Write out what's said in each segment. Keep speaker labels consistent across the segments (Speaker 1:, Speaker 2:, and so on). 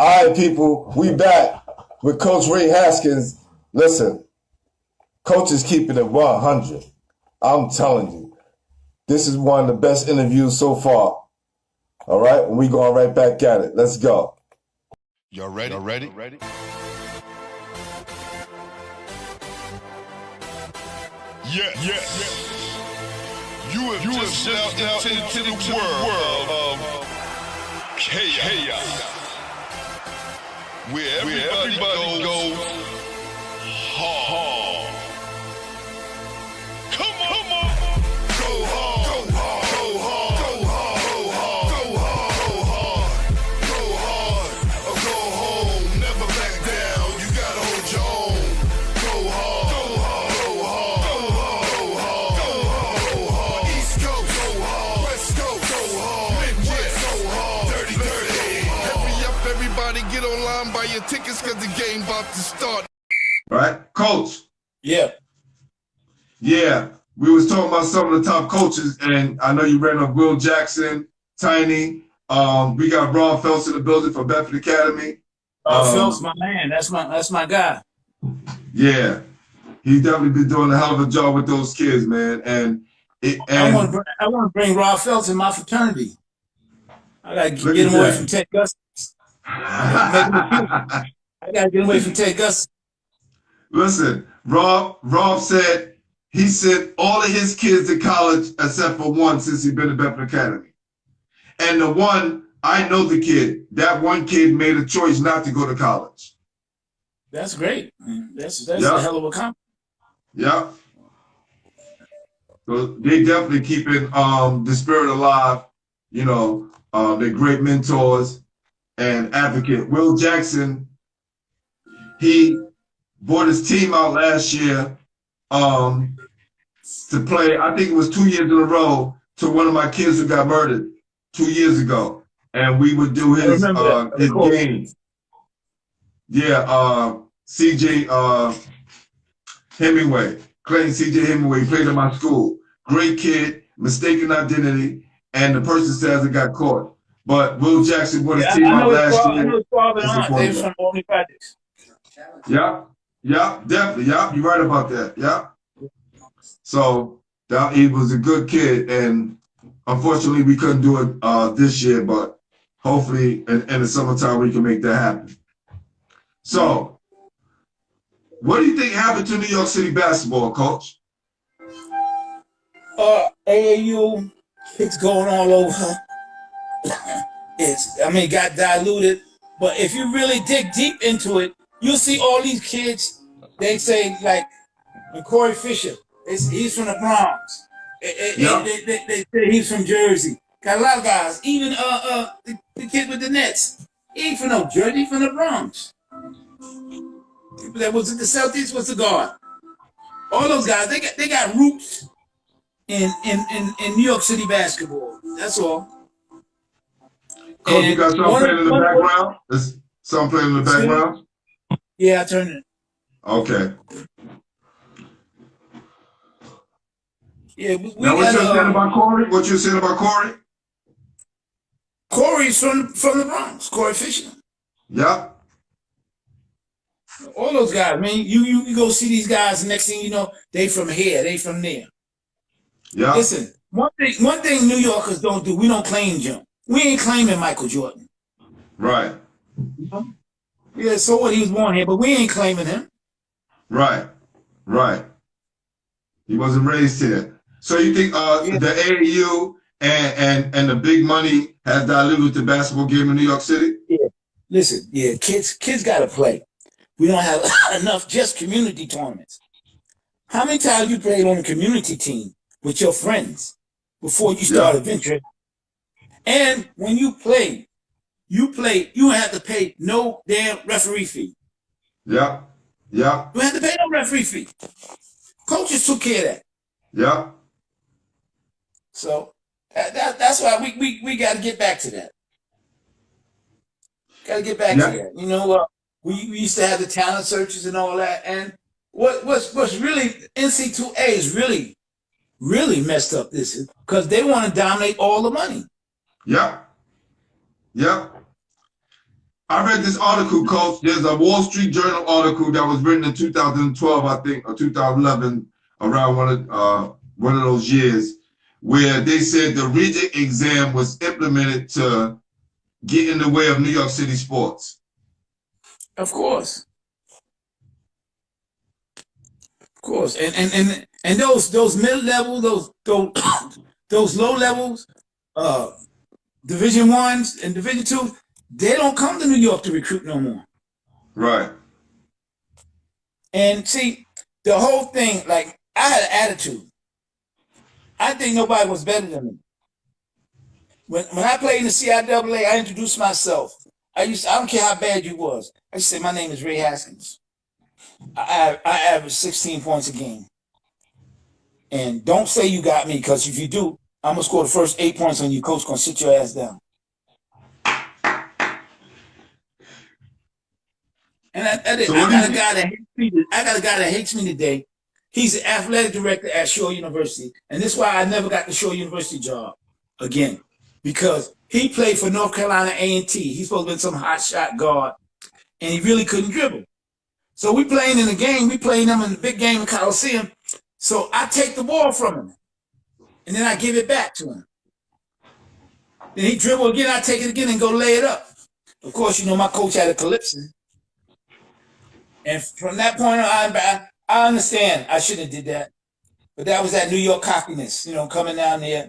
Speaker 1: All right, people, we back with Coach Ray Haskins. Listen, Coach is keeping it 100. I'm telling you, this is one of the best interviews so far. All right, and we going right back at it. Let's go.
Speaker 2: Y'all ready? Y'all ready? Yeah. You have just stepped into the world of chaos, where everybody goes hard. Come on. Go hard. Go hard. Go hard. Go hard. Go hard. Go hard. Or go home. Never back down. You gotta hold your own. Go hard. Go hard. Go hard. Go hard. Go hard. East Coast. Go hard. West Coast. Go hard. Midwest. Go hard. Dirty. Hurry up, everybody. Get online, buy your tickets, cause the game about to start.
Speaker 1: All right, Coach.
Speaker 3: Yeah.
Speaker 1: We was talking about some of the top coaches, and I know you ran up Will Jackson, Tiny. We got Ron Phelps in the building for Bedford Academy.
Speaker 3: Phelps, my man. That's my guy.
Speaker 1: Yeah, he's definitely been doing a hell of a job with those kids, man.
Speaker 3: I want to bring Ron Phelps in my fraternity. I gotta get him away from Ted Gus. I gotta get him away from Ted Gus.
Speaker 1: Listen, Rob said he sent all of his kids to college except for one since he's been at Bedford Academy. And the one, I know the kid, that one kid made a choice not to go to college.
Speaker 3: That's great. That's a hell of a compliment.
Speaker 1: Yeah. So they definitely keeping the spirit alive, you know, they're great mentors and advocate. Will Jackson, he brought his team out last year to play, I think it was 2 years in a row, to one of my kids who got murdered 2 years ago. And we would do his game. Yeah, CJ Hemingway, Clayton CJ Hemingway, played in my school. Great kid, mistaken identity, and the person says it got caught. But Will Jackson brought his team out last year.
Speaker 3: I know his father and aunt, they're from Only Practice.
Speaker 1: Yeah, definitely. Yeah, you're right about that. Yeah. So he was a good kid, and unfortunately we couldn't do it this year, but hopefully in the summertime we can make that happen. So, what do you think happened to New York City basketball, Coach?
Speaker 3: AAU, it's going all over. It got diluted, but if you really dig deep into it, you'll see all these kids. They say like Corey Fisher, he's from the Bronx. They say he's from Jersey. Got a lot of guys. Even the kid with the Nets, he ain't from no Jersey, he from the Bronx. That was it. The Celtics was the guard. All those guys, they got roots in New York City basketball. That's all.
Speaker 1: Coach, you got something playing in the background? Is something playing in the background?
Speaker 3: Yeah, I turned it.
Speaker 1: Okay.
Speaker 3: Yeah,
Speaker 1: now, what you saying about Corey? What you saying about Corey?
Speaker 3: Corey's from the Bronx. Corey Fisher.
Speaker 1: Yeah.
Speaker 3: All those guys, man. You go see these guys, and next thing you know, they from here, they from there.
Speaker 1: Yeah.
Speaker 3: Listen, one thing New Yorkers don't do, we don't claim Jim. We ain't claiming Michael Jordan.
Speaker 1: Right.
Speaker 3: You know? Yeah, so what? He was born here, but we ain't claiming him.
Speaker 1: Right. He wasn't raised here. So you think the AAU and the big money has diluted the basketball game in New York City?
Speaker 3: Yeah. Listen, yeah, kids gotta play. We don't have enough just community tournaments. How many times you played on a community team with your friends before you started venturing? And when you play, you have to pay no damn referee fee.
Speaker 1: Yeah.
Speaker 3: You have to pay no referee fee. Coaches took care of that.
Speaker 1: Yeah.
Speaker 3: So that's why we got to get back to that. Got to get back to that. You know, we used to have the talent searches and all that. And what's really NC2A is really messed up this because they want to dominate all the money.
Speaker 1: Yeah. I read this article, Coach. There's a Wall Street Journal article that was written in 2012, I think, or 2011, around one of those years, where they said the Regent exam was implemented to get in the way of New York City sports.
Speaker 3: Of course. Of course. And those mid-level, those low levels, Division I's and Division Two, they don't come to New York to recruit no more.
Speaker 1: Right.
Speaker 3: And see, the whole thing, like, I had an attitude. I think nobody was better than me. When I played in the CIAA, I introduced myself. I don't care how bad you was. I used to say, my name is Ray Haskins. I average 16 points a game. And don't say you got me, because if you do, I'm going to score the first 8 points on you. Coach going to sit your ass down. And I got a guy that hates me. I got a guy that hates me today. He's the athletic director at Shore University. And this is why I never got the Shore University job again. Because he played for North Carolina A&T. He's supposed to be some hot shot guard. And he really couldn't dribble. So we playing in the game. We playing them in the big game in Coliseum. So I take the ball from him. And then I give it back to him. Then he dribble again. I take it again and go lay it up. Of course, you know, my coach had a calypso. And from that point on, I understand I shouldn't have did that. But that was that New York cockiness, you know, coming down there.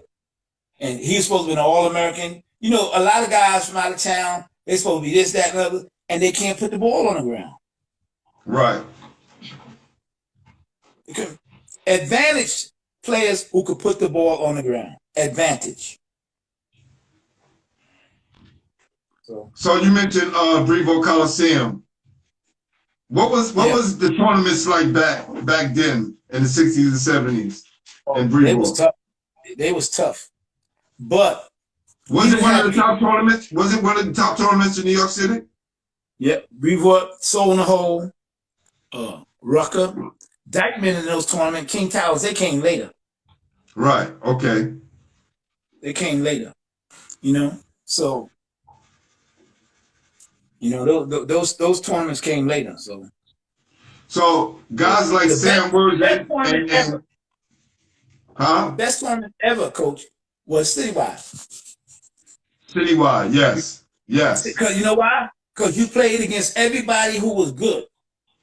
Speaker 3: And he was supposed to be an All-American. You know, a lot of guys from out of town, they're supposed to be this, that, and other, and they can't put the ball on the ground.
Speaker 1: Right.
Speaker 3: Because advantage players who could put the ball on the ground. Advantage.
Speaker 1: So you mentioned Brevo Coliseum. What was the tournaments like back then in the 60s and 70s in Brevo?
Speaker 3: They was tough. But
Speaker 1: was it one of the top tournaments? Was it one of the top tournaments in New York City?
Speaker 3: Yep. Brevo, Soul in the Hole, Rucker, Dykeman in those tournaments, King Towers, they came later.
Speaker 1: Right. Okay.
Speaker 3: They came later. You know? So you know, those tournaments came later. So
Speaker 1: guys like Sam Words and
Speaker 3: the best tournament ever, Coach, was Citywide.
Speaker 1: Citywide, yes. Yes.
Speaker 3: Because you know why? Because you played against everybody who was good.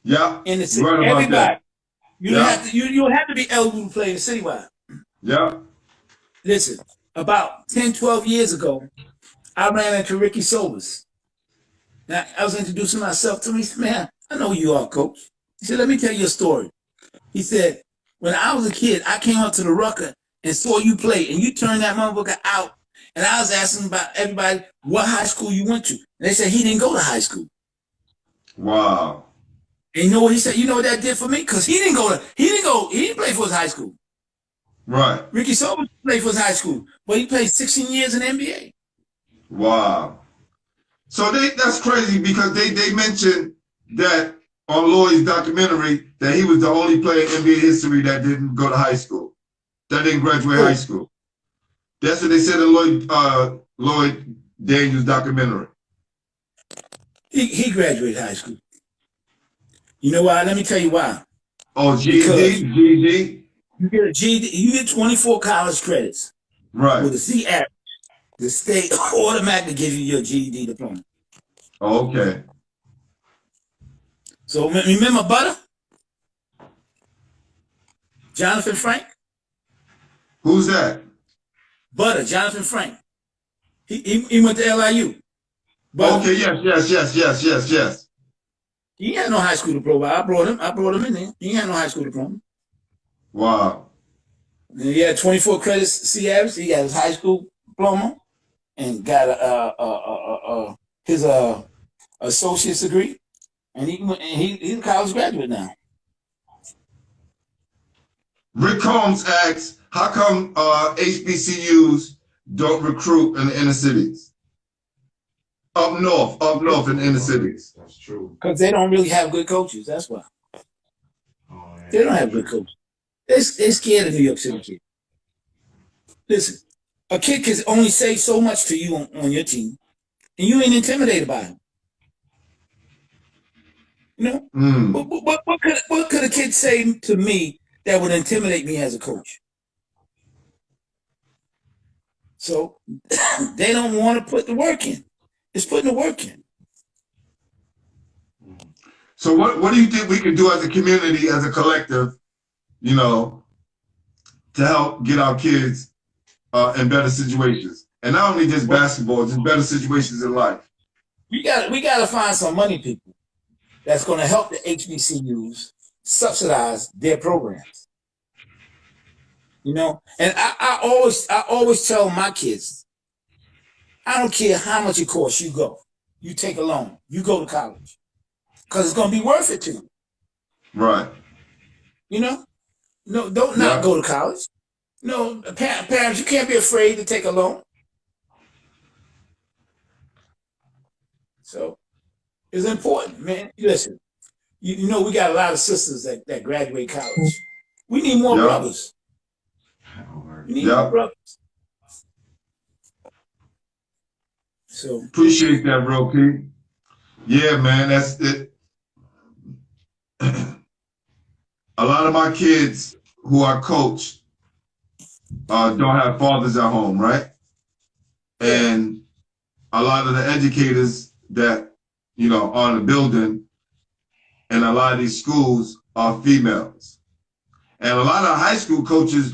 Speaker 1: Yeah.
Speaker 3: In the city.
Speaker 1: Right about
Speaker 3: everybody.
Speaker 1: that.
Speaker 3: You don't have to you don't have to be eligible to play in the Citywide.
Speaker 1: Yeah.
Speaker 3: Listen, about 10, 12 years ago, I ran into Ricky Sobers. Now, I was introducing myself to him. He said, man, I know who you are, Coach. He said, let me tell you a story. He said, when I was a kid, I came up to the Rucker and saw you play, and you turned that motherfucker out. And I was asking about everybody what high school you went to. And they said he didn't go to high school.
Speaker 1: Wow.
Speaker 3: And you know what he said? You know what that did for me? Because he didn't play for his high school.
Speaker 1: Right.
Speaker 3: Ricky Sobers played for his high school, but he played 16 years in the NBA.
Speaker 1: Wow. So that's crazy, because they mentioned that on Lloyd's documentary that he was the only player in NBA history that didn't go to high school, that didn't graduate high school. That's what they said in Lloyd Daniels' documentary.
Speaker 3: He graduated high school. You know why? Let me tell you why.
Speaker 1: Oh, GED?
Speaker 3: You get a GED, you get 24 college credits.
Speaker 1: Right.
Speaker 3: With a C average. The state automatically gives you your GED diploma.
Speaker 1: Okay.
Speaker 3: So remember Butter? Jonathan Frank?
Speaker 1: Who's that?
Speaker 3: Butter, Jonathan Frank. He went to LIU. But
Speaker 1: okay, yes.
Speaker 3: He had no high school diploma. I brought him in there. He had no high school diploma.
Speaker 1: Wow.
Speaker 3: And he had 24 credits C average. He got his high school diploma and got his associate's degree. And he's a college graduate now.
Speaker 1: Rick Combs asks, how come HBCUs don't recruit in the inner cities? Up north in the inner cities.
Speaker 4: That's true.
Speaker 3: Because they don't really have good coaches. That's why.
Speaker 4: Oh, yeah.
Speaker 3: They don't have good coaches. They're scared of New York City kids. Listen, a kid can only say so much to you on your team, and you ain't intimidated by him. You know,
Speaker 1: Mm.
Speaker 3: what could a kid say to me that would intimidate me as a coach? So they don't want to put the work in. It's putting the work in.
Speaker 1: So what do you think we can do as a community, as a collective, you know, to help get our kids in better situations? And not only just basketball, just better situations in life.
Speaker 3: We got to find some money people that's going to help the HBCUs subsidize their programs. You know, and I always tell my kids, I don't care how much it costs, you go. You take a loan. You go to college. Because it's going to be worth it to you.
Speaker 1: Right.
Speaker 3: You know? No, don't not go to college. No, parents, you can't be afraid to take a loan. So it's important, man. Listen, you know we got a lot of sisters that graduate college. We need more brothers. We need more brothers. So
Speaker 1: appreciate that, bro, P. Yeah, man, that's it. A lot of my kids who I coach don't have fathers at home, right? And a lot of the educators that, you know, are in the building and a lot of these schools are females. And a lot of high school coaches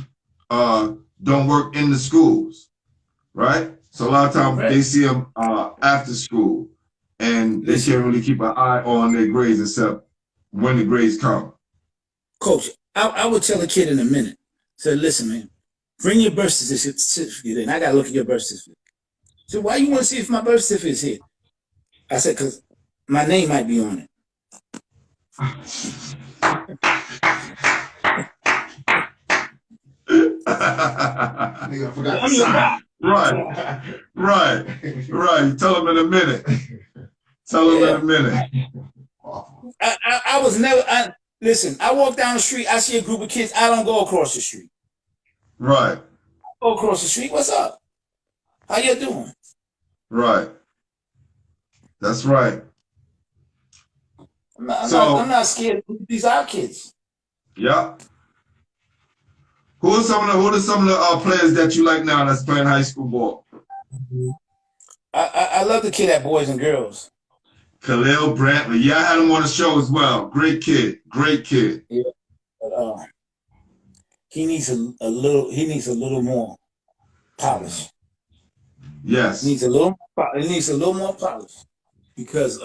Speaker 1: don't work in the schools, right? So a lot of times they see them after school and they can't really keep an eye on their grades except when the grades come.
Speaker 3: Coach, I would tell a kid in a minute, say, listen, man, bring your birth certificate in. I got to look at your birth certificate. So why you want to see if my birth certificate is here? I said, because my name might be on it.
Speaker 4: Nigga forgot to sign.
Speaker 1: Right. Tell them in a minute. In a minute.
Speaker 3: I was never, listen, I walk down the street, I see a group of kids, I don't go across the street.
Speaker 1: Right.
Speaker 3: Go across the street, what's up? How you doing?
Speaker 1: Right. That's right.
Speaker 3: I'm not scared. These are kids.
Speaker 1: Yeah. Who are some of the players that you like now that's playing high school ball?
Speaker 3: I love the kid at Boys and Girls.
Speaker 1: Khalil Brantley. Yeah, I had him on the show as well. Great kid.
Speaker 3: Yeah. But, he needs a little more polish.
Speaker 1: Yes.
Speaker 3: He needs a little more polish. Because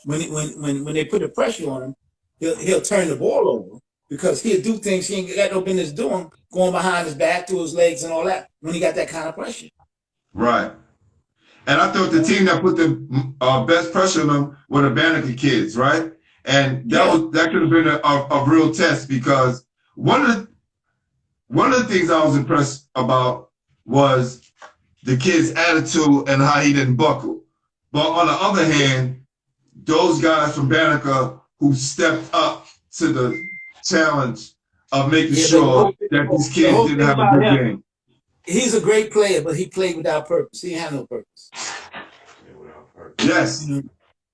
Speaker 3: when they put the pressure on him, he'll turn the ball over because he'll do things he ain't got no business doing, going behind his back to his legs and all that when he got that kind of pressure.
Speaker 1: Right. And I thought the team that put the best pressure on them were the Banneker kids, right? And that could have been a real test because one of the things I was impressed about was the kid's attitude and how he didn't buckle. But on the other hand, those guys from Banneker who stepped up to the challenge of making sure that these kids didn't have a good game.
Speaker 3: He's a great player, but he played without purpose. He had no purpose.
Speaker 1: Yes.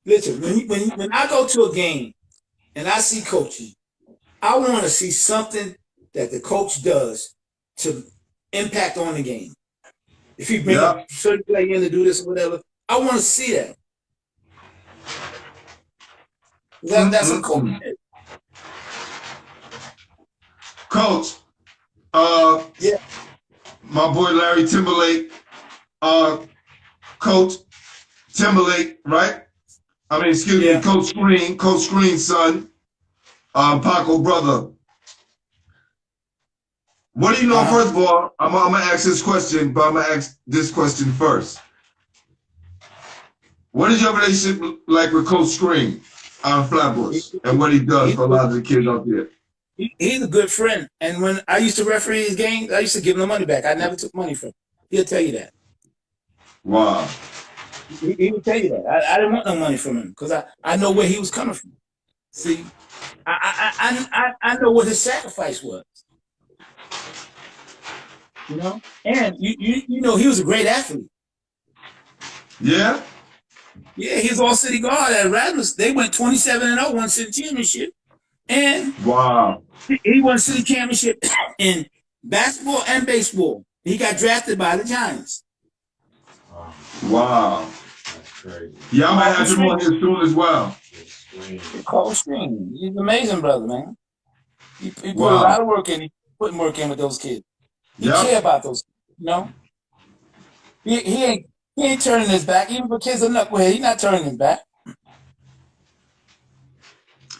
Speaker 3: Listen, when I go to a game and I see coaching, I want to see something that the coach does to impact on the game. If he brings a certain player in to do this or whatever, I want to see that. That's a coach.
Speaker 1: Coach, my boy Larry Timberlake, Coach Timberlake, right? I mean, excuse me, Coach Screen's son, Paco brother. What do you know? First of all, I'm gonna ask this question, but I'm gonna ask this question first. What is your relationship like with Coach Screen out in Flatbush and what he does for a lot of the kids out there?
Speaker 3: He's a good friend. And when I used to referee his games, I used to give him the money back. I never took money from him. He'll tell you that.
Speaker 1: Wow.
Speaker 3: He would tell you that. I didn't want no money from him because I know where he was coming from. See, I know what his sacrifice was. And you know he was a great athlete.
Speaker 1: Yeah.
Speaker 3: Yeah, he's all city guard at Rattlers. They went 27-0, won city championship. And
Speaker 1: Wow.
Speaker 3: he won city championship in basketball and baseball. He got drafted by the Giants.
Speaker 1: Wow.
Speaker 4: That's crazy.
Speaker 1: Yeah, I might have him on here soon as well.
Speaker 3: Call Screen. He's an amazing brother, man. He put a
Speaker 1: Wow.
Speaker 3: lot of work in. He put work in with those kids. He care about those kids, you know? He ain't turning his back. Even for kids are knucklehead, he's not turning his back.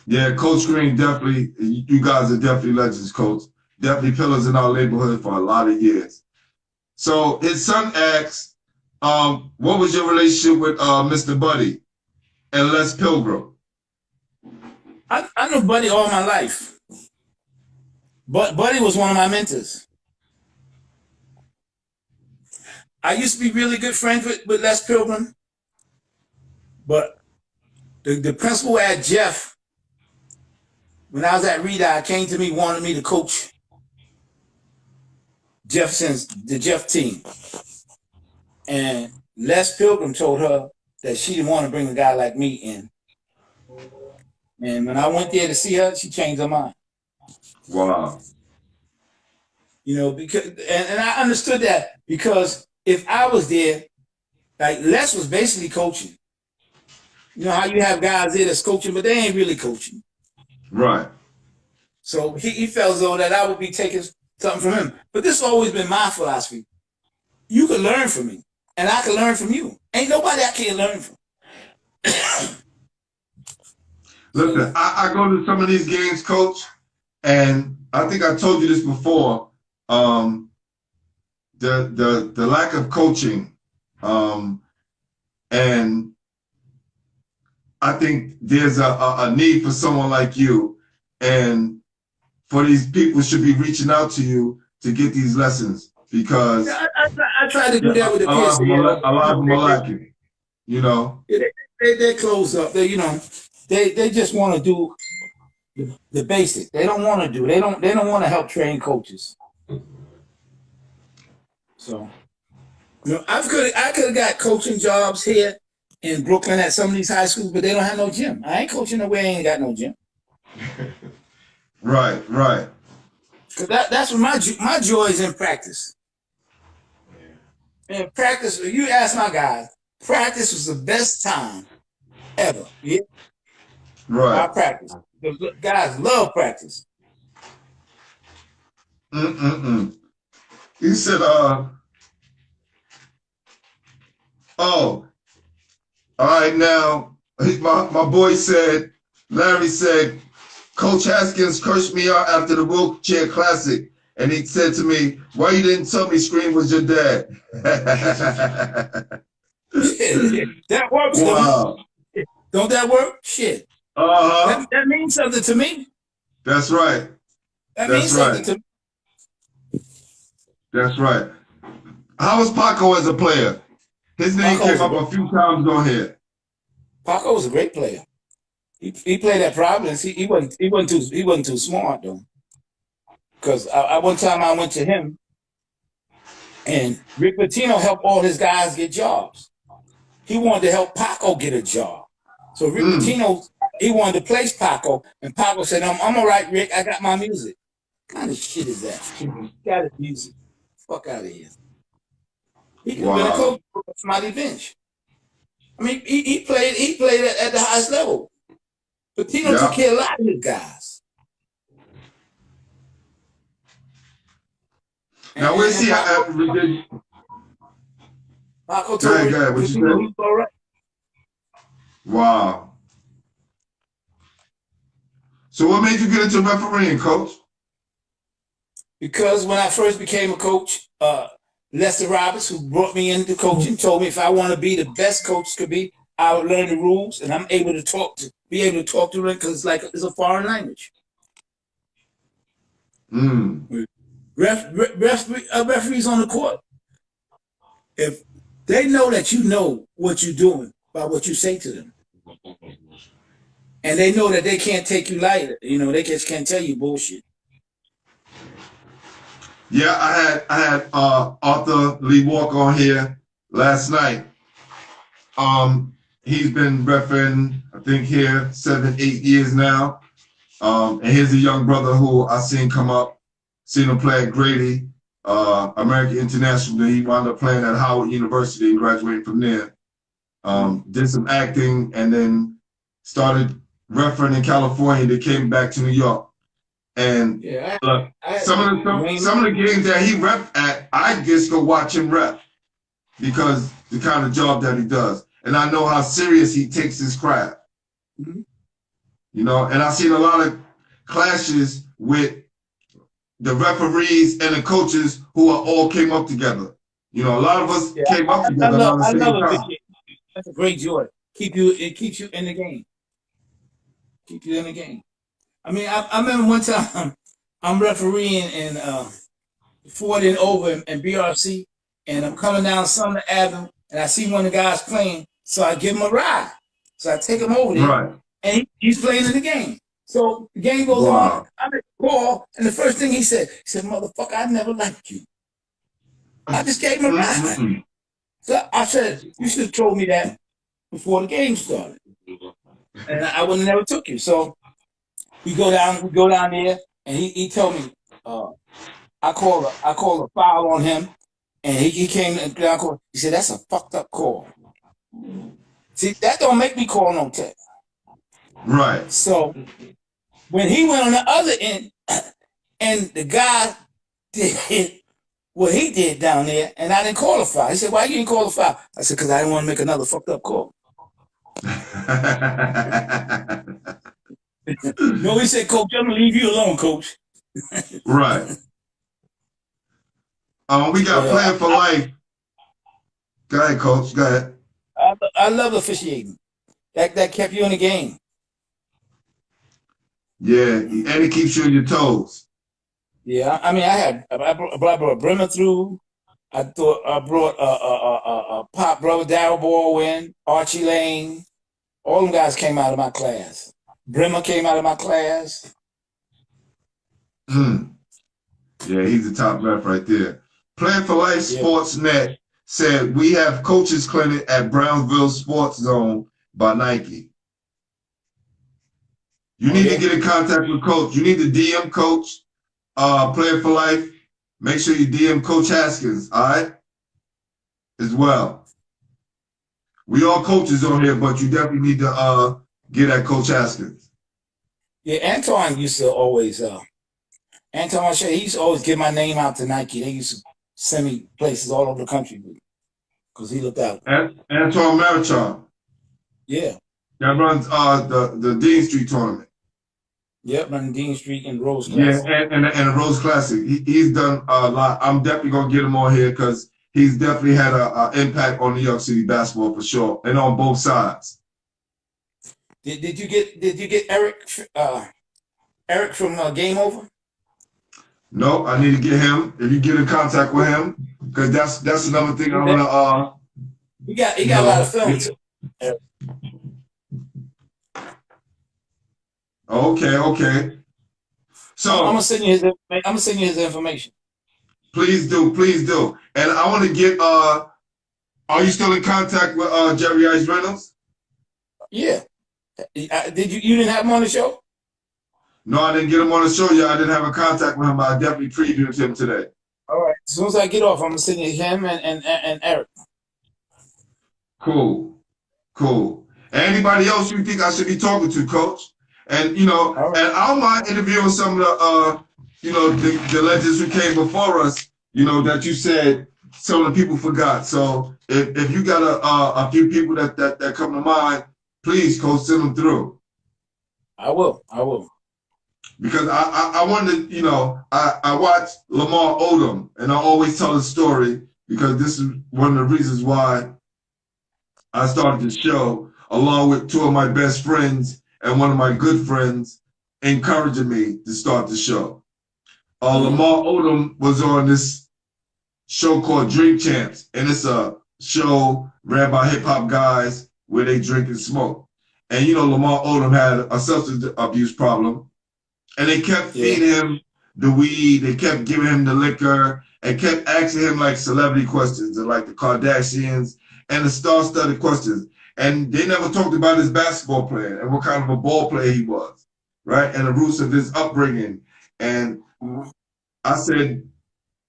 Speaker 1: Yeah, Coach Green, definitely, you guys are definitely legends, Coach. Definitely pillars in our neighborhood for a lot of years. So his son asks, what was your relationship with Mr. Buddy and Les Pilgrim?
Speaker 3: I knew Buddy all my life. But Buddy was one of my mentors. I used to be really good friends with Les Pilgrim, but the principal at Jeff, when I was at Reed, came to me, wanted me to coach the Jeff team. And Les Pilgrim told her that she didn't want to bring a guy like me in. And when I went there to see her, she changed her mind.
Speaker 1: Wow.
Speaker 3: You know, because and I understood that, because if I was there, like Les was basically coaching. You know how you have guys there that's coaching, but they ain't really coaching.
Speaker 1: Right.
Speaker 3: So he felt as though that I would be taking something from him. But this has always been my philosophy. You can learn from me, and I can learn from you. Ain't nobody I can't learn from.
Speaker 1: Listen, I go to some of these games, Coach, and I think I told you this before. The lack of coaching, and I think there's a need for someone like you, and for these people should be reaching out to you to get these lessons, because
Speaker 3: I try to do that with the kids.
Speaker 1: A lot of them are lacking, you know.
Speaker 3: They're closed up. They just want to do the basic. They don't want to do. They don't want to help train coaches. So, you know, I could have got coaching jobs here in Brooklyn at some of these high schools, but they don't have no gym. I ain't coaching nowhere. I ain't got no gym.
Speaker 1: Right.
Speaker 3: Cause that's what my joy is in practice. And practice, you ask my guys, practice was the best time ever. Yeah.
Speaker 1: Right.
Speaker 3: I practice. The guys love practice.
Speaker 1: He said, all right, now, my boy said, Larry said, Coach Haskins cursed me out after the wheelchair classic, and he said to me, why you didn't tell me Scream was your dad?
Speaker 3: That works.
Speaker 1: Wow.
Speaker 3: Don't that work? Shit. That means something to me.
Speaker 1: That's right.
Speaker 3: That means something to me.
Speaker 1: That's right. How was Paco as a player? His name came up a few times on here.
Speaker 3: Paco was a great player. He played at Providence. He wasn't too smart though. Because one time I went to him, and Rick Pitino helped all his guys get jobs. He wanted to help Paco get a job. So Rick Pitino, he wanted to place Paco, and Paco said, I'm all right, Rick, I got my music. What kind of shit is that? He got his music. Fuck out of here. He could have been a coach for somebody's bench. I mean, he played at the highest level. Pitino took care of a lot of his guys.
Speaker 1: Now, where's he at?
Speaker 3: Paco told me
Speaker 1: what you
Speaker 3: he was all right.
Speaker 1: Wow. So what made you get into refereeing, Coach?
Speaker 3: Because when I first became a coach, Lester Roberts, who brought me into coaching, told me if I want to be the best coach could be, I would learn the rules, and I'm able to be able to talk to them, because it's a foreign language. Referees on the court, if they know that you know what you're doing by what you say to them, and they know that they can't take you lighter, you know, they just can't tell you bullshit.
Speaker 1: Yeah, I had Arthur Lee Walker on here last night. he's been reffing, I think, here 7, 8 years now. And here's a young brother who I seen come up, seen him play at Grady, American International. He wound up playing at Howard University and graduated from there. Did some acting and then started reffing in California. They came back to New York. And some of the games that he ref at, I just go watch him ref because the kind of job that he does. And I know how serious he takes his craft. You know, and I've seen a lot of clashes with the referees and the coaches who are all came up together. You know, a lot of us came up together around the same time.
Speaker 3: That's a great joy. It keeps you in the game. Keep you in the game. I mean, I remember one time I'm refereeing in Ford and Over and BRC, and I'm coming down Sumner Avenue, and I see one of the guys playing, so I give him a ride. So I take him over there, and he's playing in the game. So the game goes on. I make a call, and the first thing he said, "Motherfucker, I never liked you. I just gave him a ride." So I said, "You should have told me that before the game started, and I would have never took you." So we go down there, and he told me, I called a foul on him, and he came down. He said, "That's a fucked up call." See, that don't make me call no tech.
Speaker 1: Right.
Speaker 3: So when he went on the other end, and the guy did what he did down there, and I didn't call a foul. He said, "Why you didn't call a foul?" I said, "Because I didn't want to make another fucked up call." No, he said, "Coach, I'm gonna leave you alone, Coach."
Speaker 1: Right. We got Playing for Life. Go ahead, Coach. Go ahead.
Speaker 3: I love officiating. That kept you in the game.
Speaker 1: Yeah, and it keeps you on your toes.
Speaker 3: Yeah, I mean, I brought Brimmer through. I brought Pop Brother Darryl Baldwin, Archie Lane. All them guys came out of my class. Brimmer came out of my class.
Speaker 1: Yeah, he's the top ref right there. Playing for Life Sportsnet said, "We have coaches clinic at Brownsville Sports Zone by Nike." You need to get in contact with Coach. You need to DM Coach, Playing for Life. Make sure you DM Coach Haskins, all right? As well. We all coaches on here, but you definitely need to get at Coach Haskins.
Speaker 3: Yeah, Antoine used to always, Antoine, he used to always give my name out to Nike. They used to send me places all over the country because he looked out.
Speaker 1: Antoine Marichon.
Speaker 3: Yeah.
Speaker 1: That runs the Dean Street tournament.
Speaker 3: Yep, running Dean Street and Rose Classic.
Speaker 1: Yeah, and the Rose Classic. He's done a lot. I'm definitely gonna get him on here because he's definitely had an impact on New York City basketball for sure, and on both sides.
Speaker 3: Did you get Eric from Game Over?
Speaker 1: No, I need to get him. If you get in contact with him, because that's another thing I wanna.
Speaker 3: He got a lot of film too.
Speaker 1: Okay. So
Speaker 3: I'm gonna send you his information.
Speaker 1: Please do. And I want to get. Are you still in contact with Jerry Ice Reynolds?
Speaker 3: Yeah. Did you didn't have him on the show?
Speaker 1: No, I didn't get him on the show yet. I didn't have a contact with him, but I definitely previewed him today.
Speaker 3: All right. As soon as I get off, I'm gonna send you him and Eric.
Speaker 1: Cool. Anybody else you think I should be talking to, Coach? And and I don't mind interviewing some of the the legends who came before us. That you said some of the people forgot. So if you got a few people that come to mind, please, Coach, send them through.
Speaker 3: I will.
Speaker 1: Because I wanted to, I watched Lamar Odom, and I always tell the story because this is one of the reasons why I started the show, along with two of my best friends and one of my good friends encouraging me to start the show. Lamar Odom was on this show called Drink Champs, and it's a show ran by hip-hop guys where they drink and smoke. And Lamar Odom had a substance abuse problem, and they kept feeding him the weed, they kept giving him the liquor, and kept asking him like celebrity questions, and like the Kardashians, and the star-studded questions. and they never talked about his basketball player and what kind of a ball player he was, right? And the roots of his upbringing. And I said,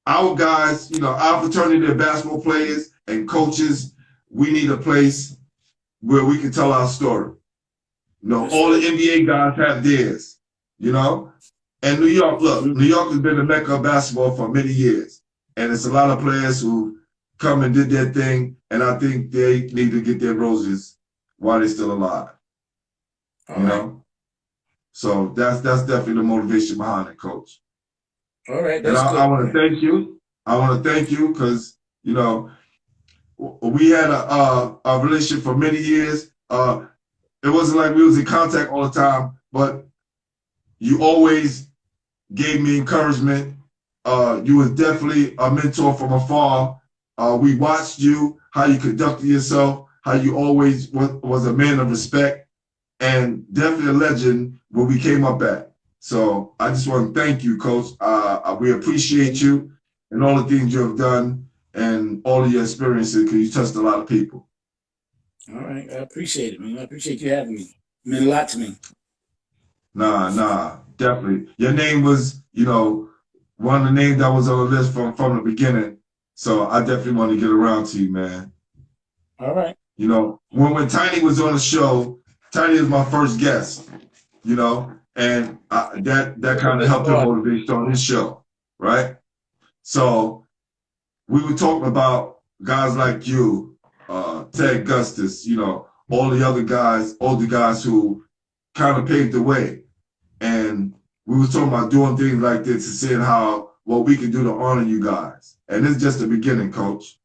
Speaker 1: our guys, you know, our fraternity of basketball players and coaches, we need a place where we can tell our story. You know, all the NBA guys have theirs, you know? And New York, look, New York has been the mecca of basketball for many years. And it's a lot of players who come and did their thing, and I think they need to get their roses while they're still alive. You know? So that's definitely the motivation behind it, Coach.
Speaker 3: All right.
Speaker 1: And I want to thank you. I want to thank you because, you know, we had a relationship for many years. It wasn't like we was in contact all the time, but you always gave me encouragement. You was definitely a mentor from afar. We watched you, how you conducted yourself, how you always was a man of respect, and definitely a legend where we came up at. So I just want to thank you, Coach. We appreciate you and all the things you have done and all of your experiences because you touched a lot of people.
Speaker 3: All right. I appreciate it, man. I appreciate you having me. It meant a lot to me.
Speaker 1: Nah, definitely. Your name was, you know, one of the names that was on the list from the beginning. So I definitely want to get around to you, man.
Speaker 3: All right.
Speaker 1: You know, when Tiny was on the show, Tiny was my first guest, you know, and that kind of helped him motivate on his show, right? So we were talking about guys like you, Ted Gustus, you know, all the other guys, older guys who kind of paved the way. And we were talking about doing things like this and seeing how, what we can do to honor you guys. And this is just the beginning, Coach.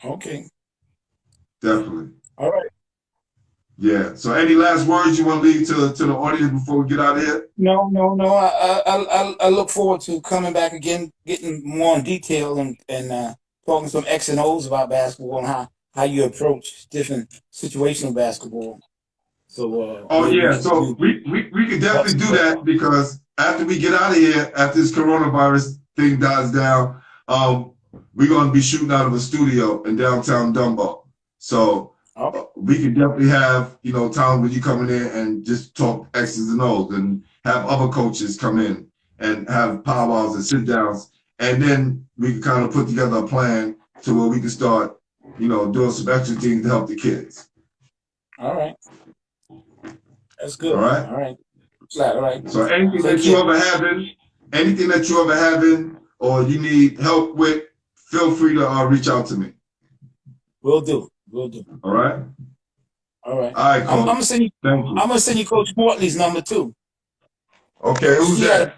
Speaker 3: Okay.
Speaker 1: Definitely.
Speaker 3: All right.
Speaker 1: Yeah. So any last words you want to leave to the audience before we get out of here?
Speaker 3: No. I look forward to coming back again, getting more in detail and talking some X and O's about basketball and how you approach different situational basketball. So
Speaker 1: So we could definitely do that because after we get out of here, after this coronavirus thing dies down, we're going to be shooting out of a studio in downtown Dunbar. So we could definitely have, you know, times when you coming in and just talk X's and O's and have other coaches come in and have powwows and sit downs. And then we can kind of put together a plan to where we can start, you know, doing some extra things to help the kids.
Speaker 3: All right. That's good.
Speaker 1: All right.
Speaker 3: All right. All right.
Speaker 1: So anything that you ever having, or you need help with, feel free to reach out to me.
Speaker 3: Will do.
Speaker 1: All right.
Speaker 3: All right.
Speaker 1: All right, Coach.
Speaker 3: I'm gonna send you Coach Mortley's number too.
Speaker 1: Okay, who's that?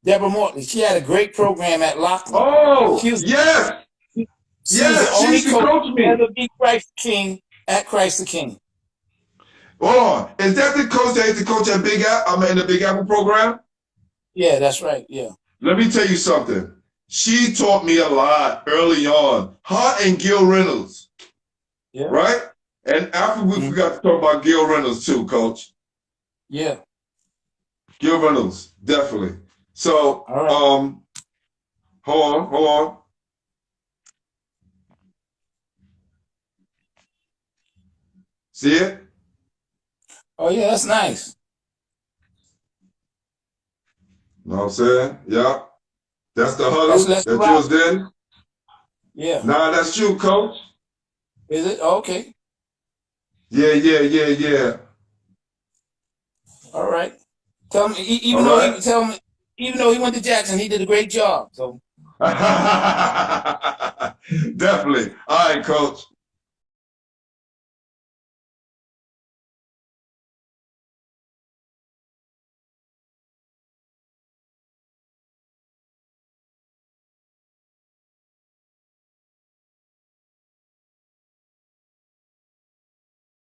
Speaker 3: Deborah Mortley. She had a great program at Lockton.
Speaker 1: Oh,
Speaker 3: yes.
Speaker 1: She
Speaker 3: She
Speaker 1: coached me.
Speaker 3: Ever beat Christ the King at Christ the King.
Speaker 1: Hold on. Is that the coach that used to coach at Big Apple? I'm in the Big Apple program?
Speaker 3: Yeah, that's right. Yeah.
Speaker 1: Let me tell you something. She taught me a lot early on. Her and Gil Reynolds.
Speaker 3: Yeah.
Speaker 1: Right? And after we forgot to talk about Gil Reynolds too, Coach.
Speaker 3: Yeah.
Speaker 1: Gil Reynolds, definitely. So, hold on. See it?
Speaker 3: Oh yeah, that's nice.
Speaker 1: Know what I'm saying? Yeah. That's the huddle
Speaker 3: That's
Speaker 1: that you was in?
Speaker 3: Yeah.
Speaker 1: Nah, that's you, Coach.
Speaker 3: Is it? Okay.
Speaker 1: Yeah.
Speaker 3: All right. Tell me, even though he went to Jackson, he did a great job. So
Speaker 1: Definitely. All right, Coach.